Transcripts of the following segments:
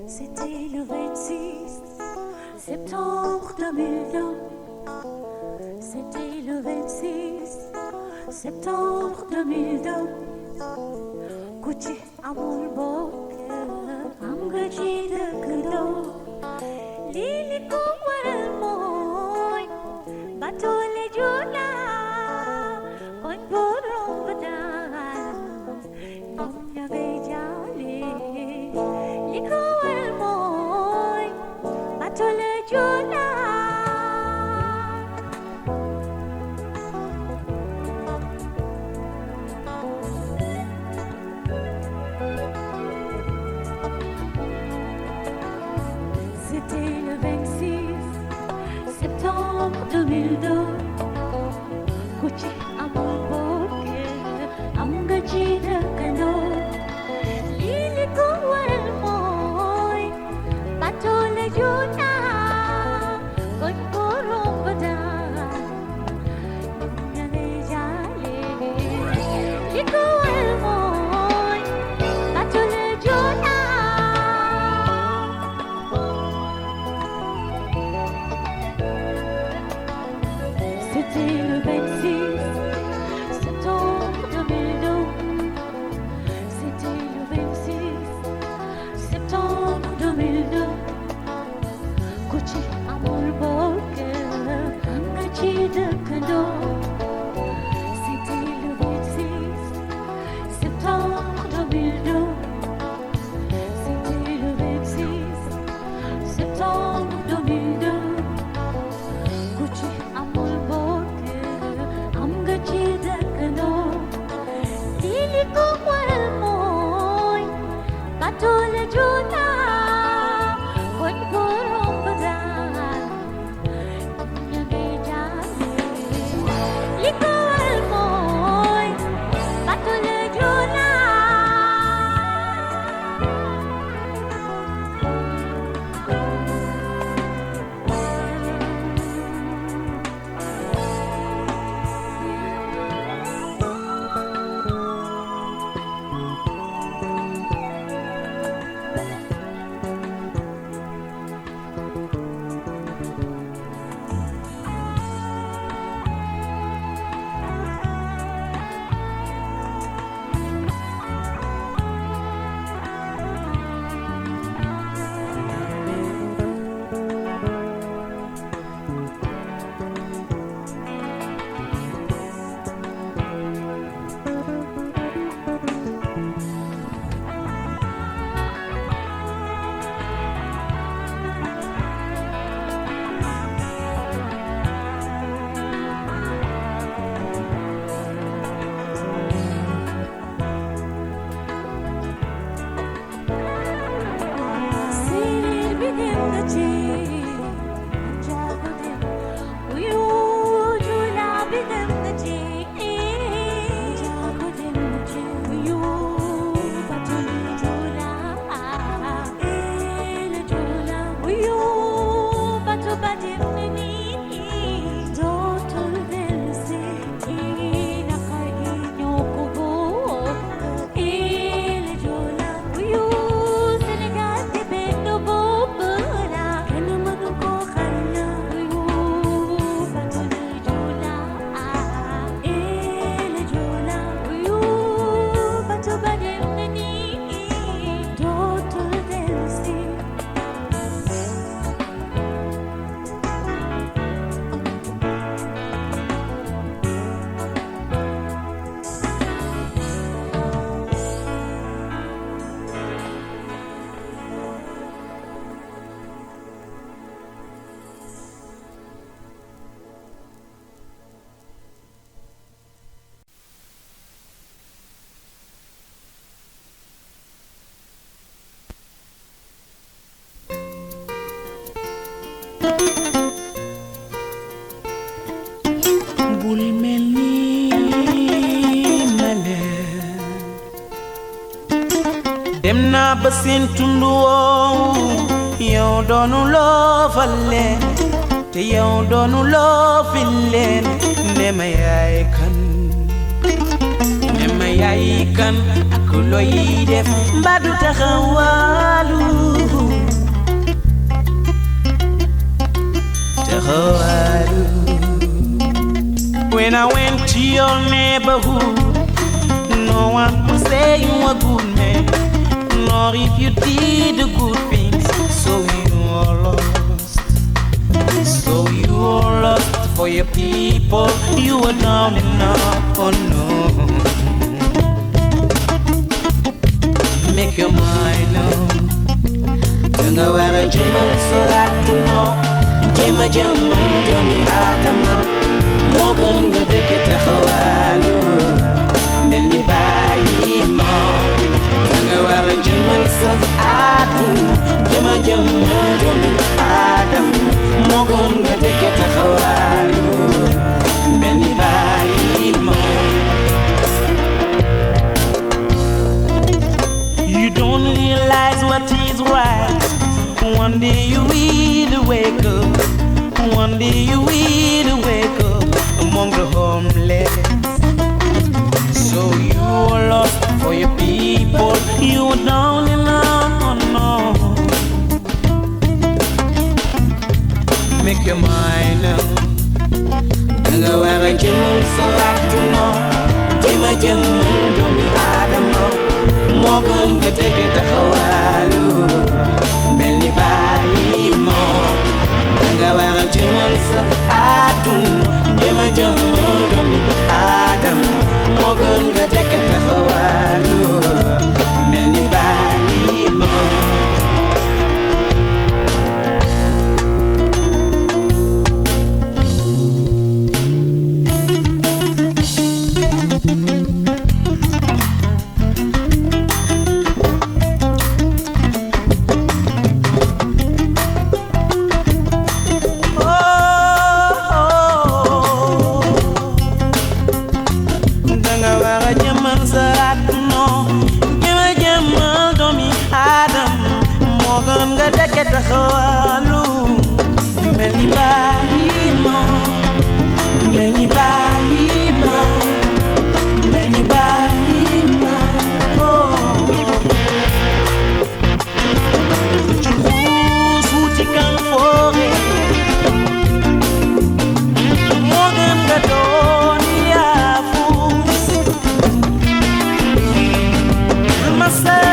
C'était le 26 septembre 2002. C'était le 26 septembre 2002. Kuchi amul bokke amga ci dëkk doo lili ko waral mooy batole juna koñ borom ba daal ñoom ña ngay jaale li ko waral mooy batole juna. C'était le 26 septembre 2002. Kuchi amul bokke amga ci dëkkandoo lili ko waral mooy batole juna koñ borom ba daal ñoom ña ngay jaale li ko waral mooy batole juna. C'était le 26 septembre 2002. C'était le 26 septembre 2002. Kuchi amul bokke amga ci dëkkandoo. C'était le 26 septembre 2002. C'était le 26 septembre 2002. Kuchi amul bokke amga ci dëkkandoo lili ko waral mooy batole juna koñ borom ba daal ña ngay jaale li ko waral mooy batole juna. Serir bir demde jago dem uyu jula bir demde jago dem uyu batuli jula ele jula uyu batu badim ni dotul delsi nakar inyoko bo ele jula uyu Senegal de bendo bo bula kanu magu ko khalla uyu batuli jula ele jula uyu batu badim ni dotul delsi. bul mel ni male dem naa ba seen tund woowu yow doonu loo fale te yow doonu loo fi leen ne ma yaay kan ne ma yaay kan ak looy def mbaa du taxawaalu when I went to your neighborhood, no one could say you were good man, nor if you did the good things. So you are lost, so you are lost for your people. You were down and out, oh no. Make your mind up. Tunga wara jima so that you know. Jima jama jami adama. Mogan ga deke taxawalu. Meli bayi mo. Tunga wara jima so atu. Jima jama jami adama. Mogan ga deke taxawalu. Meli bayi mo. You don't realize what is right. One day you will wake up. One day you will wake up among the homeless. So you are lost for your people. You are down and out, no. Make your mind up. Go where I can so I can know. Jima jama jami adama. Mogan ga deke taxawalu meli bayi mo nga wara jëmal sa aduna jëma jëma doomi adam mogan ga deke taxawalu meli bayi mo taxawalu meli bayi mo meli bayi mo meli bayi mo suuti kan foore mogan nga doon yaafus masala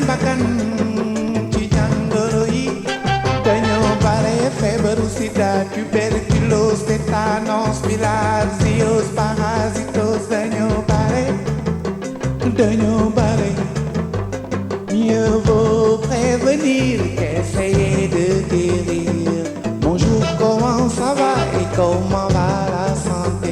bakkan ci jàngoro yi dañoo sida, tuberculose, tétanos, bilharziose, parasitos, daño bare. Mieux vaut prévenir qu'essayer de guérir. Bonjour, comment ça va et comment va la santé?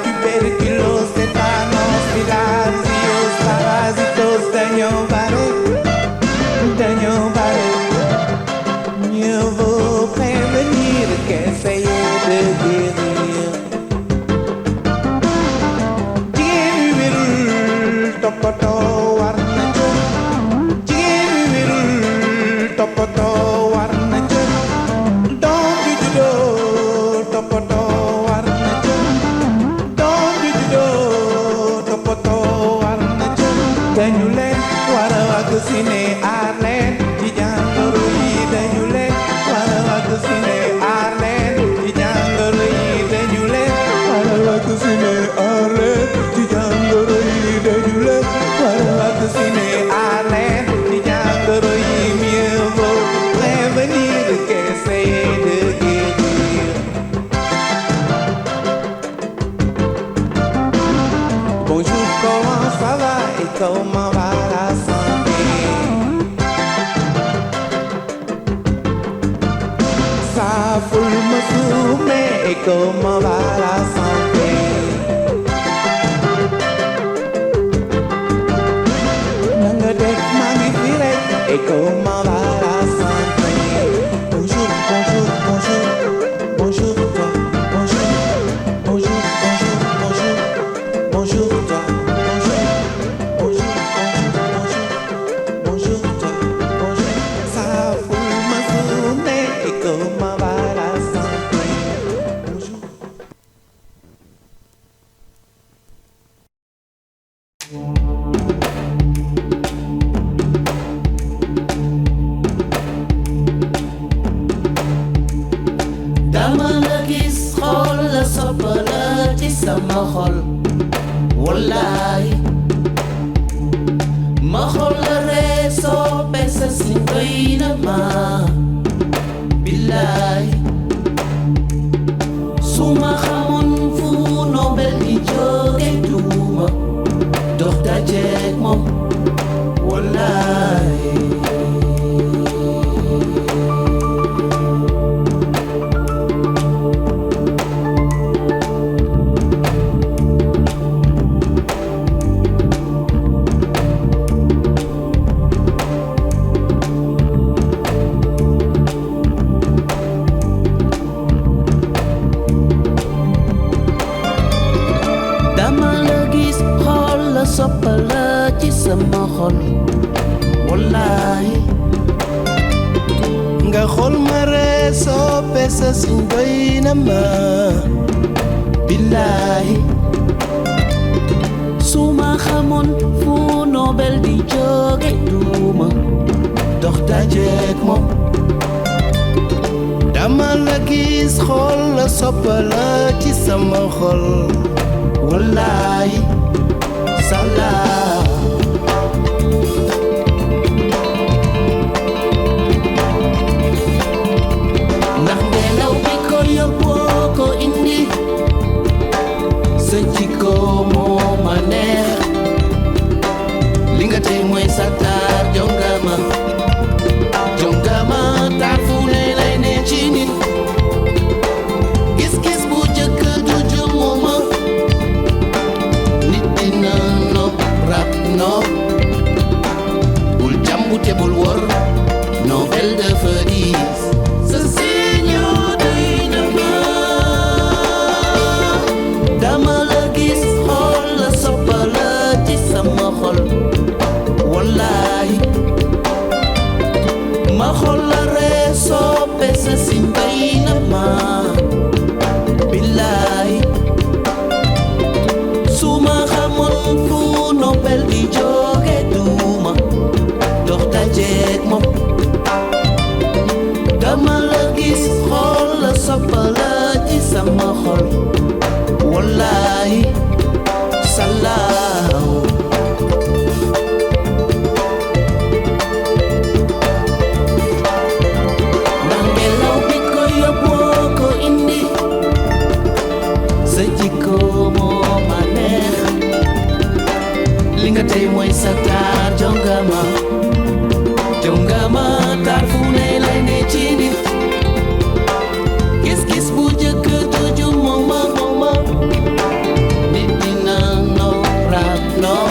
Tuberculose, tétanos, bilharziose, parasitos, daño bare. Mieux vaut prévenir qu'essayer de guérir. Jigéen wi wérul toppatoo war na ca. Jigéen wi wérul toppatoo war na ca. Doom ju juddoo toppatoo war na ca. dañu leen war a vacciner aar leen ci jàngoro yi dañu leen war a vacciner aar leen ci jàngoro yi dañu leen war a vacciner aar leen ci jàngoro yi dañu leen war a vacciner aar leen ci jàngoro yi mieux vaut prévenir qu'essayer de guérir. Bonjour, comment ça va et comment va la santé? Ça fout me soumet et comment va la santé? Nanga def maa ngi fi rek et comment va la santé? Bonjour, bonjour, bonjour, bonjour toi, bonjour, bonjour, bonjour, bonjour, bonjour toi. dama la gis xool la soppala ci sama xol wallaay ma xool la ree soppe sa si doy na ma billaay su ma xamoon fu Nobel di jóge duuma dox dajeek moom wallaay soppala ci sama xol wallaay nga xool ma ree soppe sa siñ doy na ma billaay su ma xamoon fu Nobel di jóge duuma dox dajeek moom dama la gis xool la soppala ci sama xol wallaay Salah ndax nelaw bi ko yóbboo ko indi sa jikko moo ma neex li nga tey mooy sa taar jongama taar fu ne lay ne ci nit gis-gis bu jëkk du jëmuma nit dina nopp rab sin bainama billahi suma xamon fu Nobel di jóge duma dox dajeek moom dama la gis xool la soppal la ci sama xol wallahi salaaw ndax ngelaw bi ko yóbbu ko indi sa jikko moo ma neex li nga tey mooy sa taar jongama taar fu ne lay ne ci nit gis-gis bu jëkk tuju mooma nit dina noo raak noo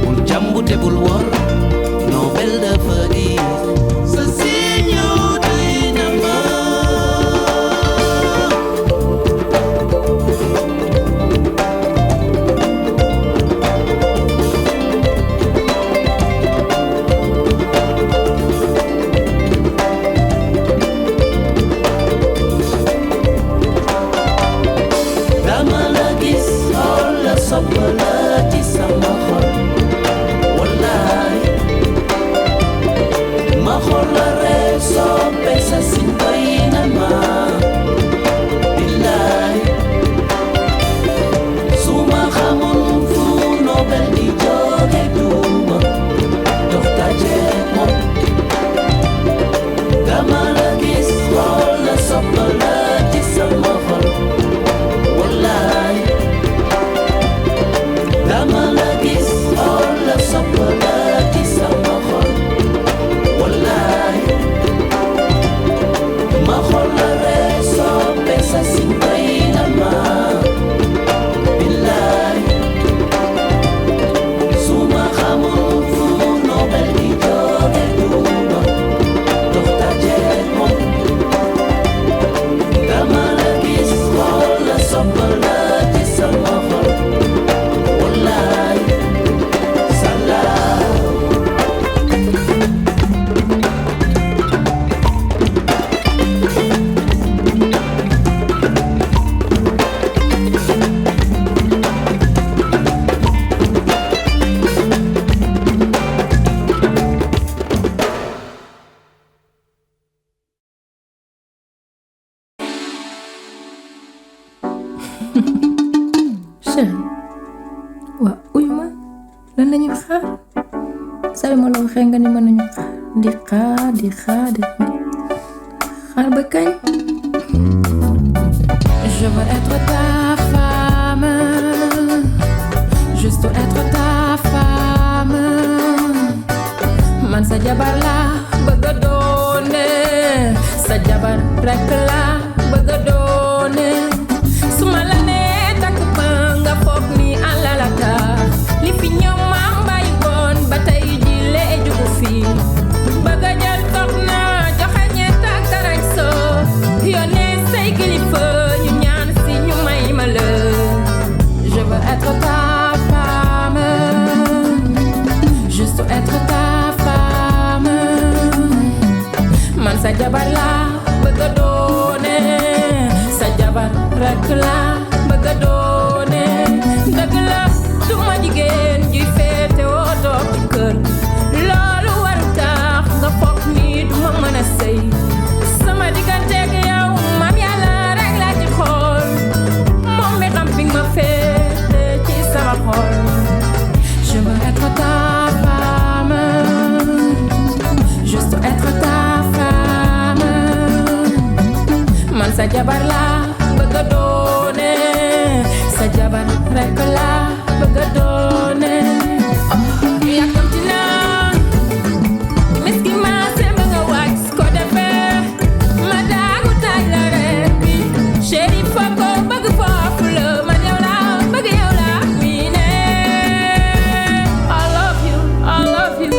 bul jàmbu te bul wor Nobel dafa di sa siñu doy na ma dama la gis xool la sopp la ci sama xol wallahi ma xool la rek soppe sa sin doy na ma billahi su ma xamoon fu Nobel di jóge duma dox dajeek moom dama la gis xool la sopp la ci sama xol wallahi dama la gis xool la sopp la ci sama xol wallahi ma xool la rek soppe sa sin doy na ma billahi su ma xamoon fu Nobel di jóge duma dox dajeek moom dama la gis xool la sopp la ci sama xol wallahi salaaw Chérie waaw uyu ma lan lañuy xaar saa ma la waxee nga ni mën nañu xaar di xaar ba kañ. Je veux être ta femme, juste être ta femme. Man sa jabar la bëgg a doone, sa jabar rek la bëgg a doone. Suma la nee takk ba nga foog ni Allah la tax li fi ñëw maam bàyyi woon ba tey ji lee jugu fi bëgg a jël soxna joxe ñeent ak darañ soo yónnee say kilifa ñu ñaan si ñu may ma la. Je veux être ta femme, juste être ta femme. Man sa jabar la bëgg a doone, sa jabar rek la bëgg a doone. Dëgg la du ma jigéen juy féete woo toog ci kër, loolu waru tax nga foog ni du ma mën a sëy. Sama digganteeg yow maam yàlla rek laa ci xool, moom mi xam fi ma féete ci sama xol. Je veux être ta femme, juste être ta femme. Man sa jabar la bëgg a doone, sa jabar rek la bëgg a doone. Yàkkamti naa miski ma semba nga wàcc ko defee ma daagu taaj la rek bi. Chéri foo ko bëgg foofu la man yow la bëgg yow la mii ne. I love you, I love you.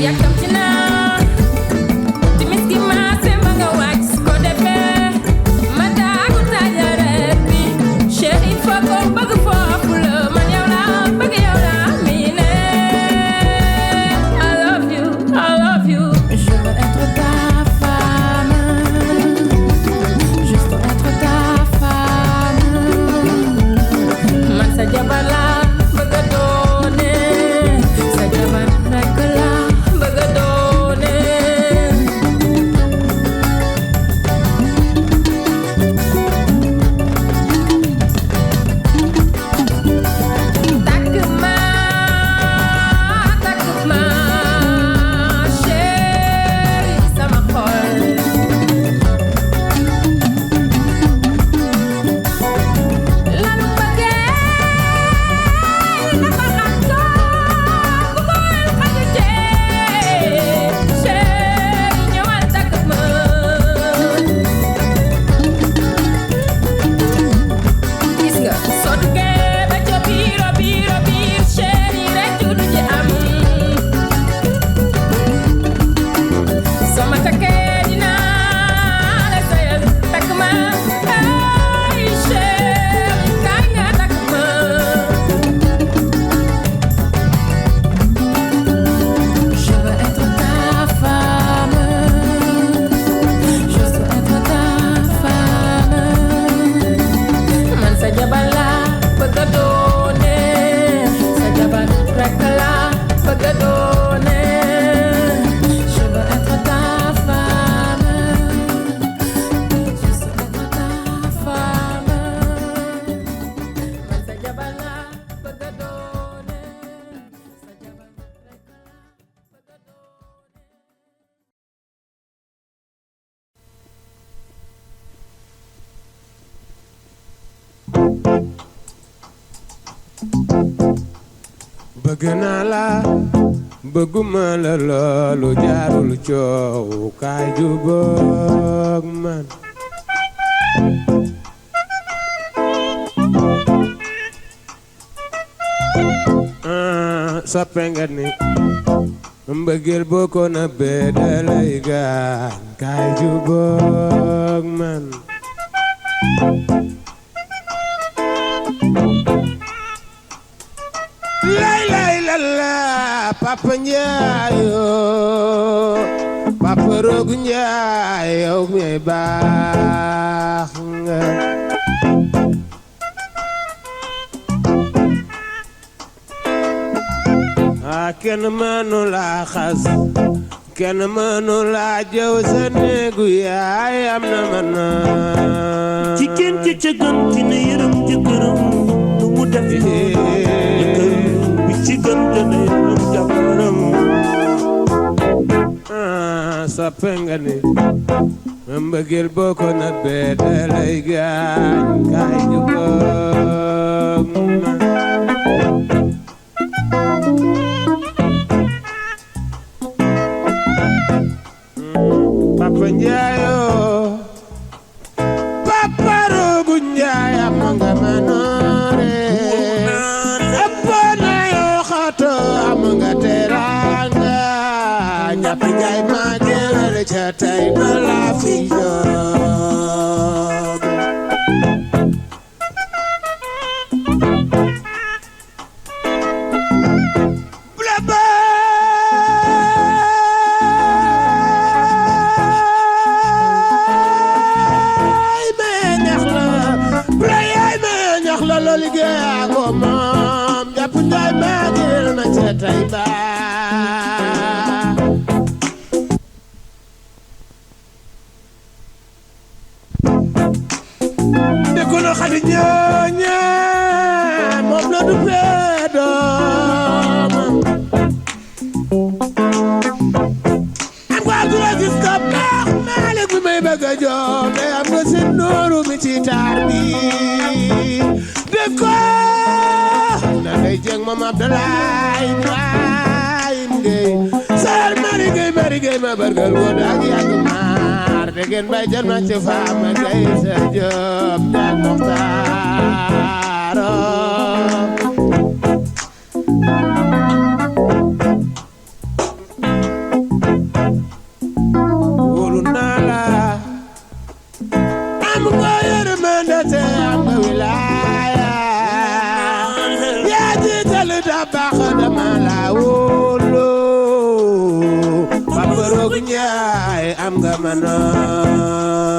Yàkkamti naa ti miski bëgg naa la bëgguma la loolu jaarul coow kaay jubóog man soppe nga ni mbëggeel boo ko nëbbee dalay gaañ kaay jubóog man lay lay la la Papa Njaayo Papa Rogu Njaay yow mi baax nga kenn mënu la xas kenn mënu la jëw sa néegu yaay am na man jigéen ci ca gën ci ne yërëm jëkkëram nu mu def jëkkër bi ci gën dana yërëm jabaram soppe nga ni mbëggeel boo ko nabbee dalay gaañ kaay jubóog man Papa Njaayo Papa Rogu Njaay am nga manoore ëpp na yoo xato am nga teranga ñàpp Njaay ma jëlal ca tey ba la fi jóg liggéey ko moom jàpp Njaay ma jël na ca tey ba dëkkono xadi ñooña moom la du fee doom am ko Abdoulaye Ciss ko baax Malick bi may bëgg a joom te am nga seen nooru mi ci taar bi dëkko na ngay jëng moom Abdoulaye Mbaye Ndeye sar mari gay ma bargal woon ak yàgg maar degen bay jar ma ci faama gay sa job ñaag Moxtaaro wóolu naa la am nga yërmande te am nga wilaaya yaa jiital da baax dama la wóolu Papa Rogu Njaay am nga manoon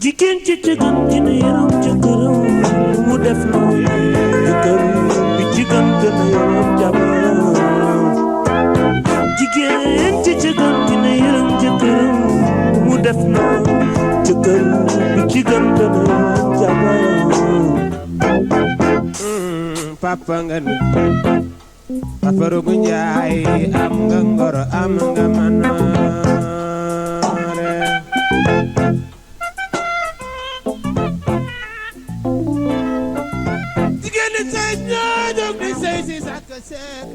jigéen ci ca gën ci ne yërëm jëkkëram nu mu def noonu jëkkër bi ci gën dana yërëm jabaram jigéen ci ca gën ci ne yërëm jëkkëram nu mu def noonu jëkkër bi ci gën dana yërëm jabaram papa nga ni Papa Rogu Njaay am nga ngoro am nga manoore jigéen ni say ñoo jóg ni say si sàkk seek